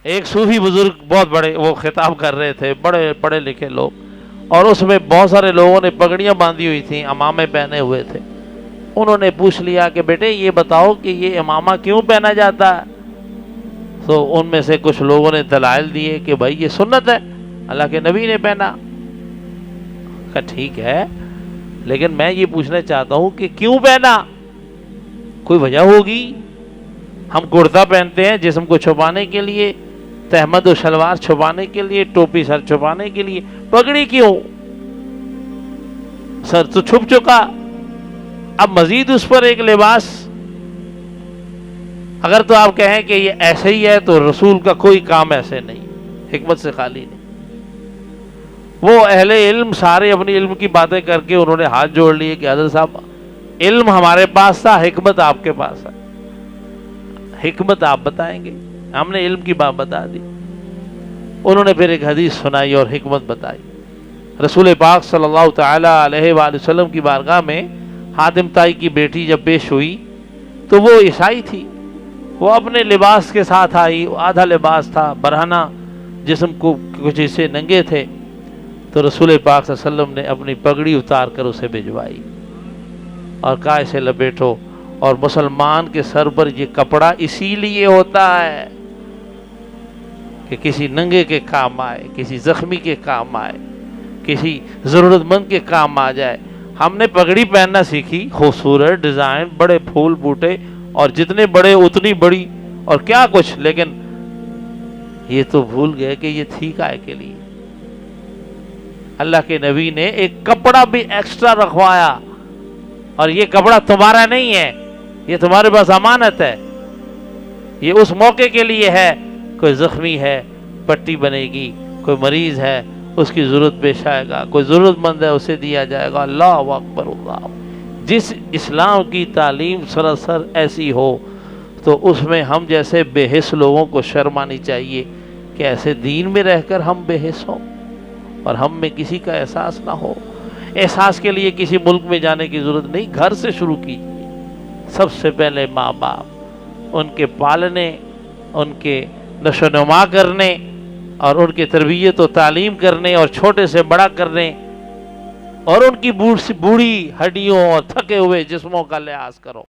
ایک صوفی بزرگ بہت بڑے وہ خطاب کر رہے تھے، بڑے پڑھے لکھے لوگ، اور اس میں بہت سارے لوگوں نے پگڑیاں باندھی ہوئی تھیں، امامے پہنے ہوئے تھے۔ انہوں نے پوچھ لیا کہ بیٹے یہ بتاؤ کہ یہ امامہ کیوں پہنا جاتا ہے؟ تو ان میں سے کچھ لوگوں نے دلائل دیے کہ بھائی یہ سنت ہے، اللہ کے نبی نے پہنا۔ کہا ٹھیک ہے، لیکن میں یہ پوچھنا چاہتا ہوں کہ کیوں پہنا؟ کوئی وجہ ہوگی؟ ہم کرتا پہنتے ہیں جسم کو چھپانے کے لیے، تہمد و شلوار چھپانے کے لیے، ٹوپی سر چھپانے کے لیے، پگڑی کیوں؟ سر تو چھپ چکا، اب مزید اس پر ایک لباس۔ اگر تو آپ کہیں کہ یہ ایسے ہی ہے تو رسول کا کوئی کام ایسے نہیں، حکمت سے خالی نہیں۔ وہ اہل علم سارے اپنی علم کی باتیں کر کے انہوں نے ہاتھ جوڑ لیے کہ حضرت صاحب علم ہمارے پاس تھا، حکمت آپ کے پاس ہے، حکمت آپ بتائیں گے، ہم نے علم کی بات بتا دی۔ انہوں نے پھر ایک حدیث سنائی اور حکمت بتائی۔ رسول پاک صلی اللہ تعالی علیہ وآلہ وسلم کی بارگاہ میں حاتم طائی کی بیٹی جب پیش ہوئی تو وہ عیسائی تھی، وہ اپنے لباس کے ساتھ آئی، آدھا لباس تھا، برہنہ جسم کو کچھ حصے ننگے تھے، تو رسول پاک صلی اللہ علیہ وسلم نے اپنی پگڑی اتار کر اسے بھجوائی اور کہا اسے لپیٹو۔ اور مسلمان کے سر پر یہ کپڑا اسی لیے ہوتا ہے کہ کسی ننگے کے کام آئے، کسی زخمی کے کام آئے، کسی ضرورت مند کے کام آ جائے۔ ہم نے پگڑی پہننا سیکھی، خوبصورت ڈیزائن، بڑے پھول بوٹے، اور جتنے بڑے اتنی بڑی، اور کیا کچھ، لیکن یہ تو بھول گئے کہ یہ تھی کائے کے لیے۔ اللہ کے نبی نے ایک کپڑا بھی ایکسٹرا رکھوایا، اور یہ کپڑا تمہارا نہیں ہے، یہ تمہارے پاس امانت ہے، یہ اس موقع کے لیے ہے، کوئی زخمی ہے پٹی بنے گی، کوئی مریض ہے اس کی ضرورت پیش آئے گا، کوئی ضرورت مند ہے اسے دیا جائے گا۔ اللہ اکبر اللہ۔ جس اسلام کی تعلیم سراسر ایسی ہو تو اس میں ہم جیسے بے حس لوگوں کو شرم آنی چاہیے کہ ایسے دین میں رہ کر ہم بے حس ہوں اور ہم میں کسی کا احساس نہ ہو۔ احساس کے لیے کسی ملک میں جانے کی ضرورت نہیں، گھر سے شروع کیجیے۔ سب سے پہلے ماں باپ، ان کے پالنے، ان کے نشو و نما کرنے اور ان کی تربیت و تعلیم کرنے اور چھوٹے سے بڑا کرنے اور ان کی بوڑھی ہڈیوں اور تھکے ہوئے جسموں کا لحاظ کرو۔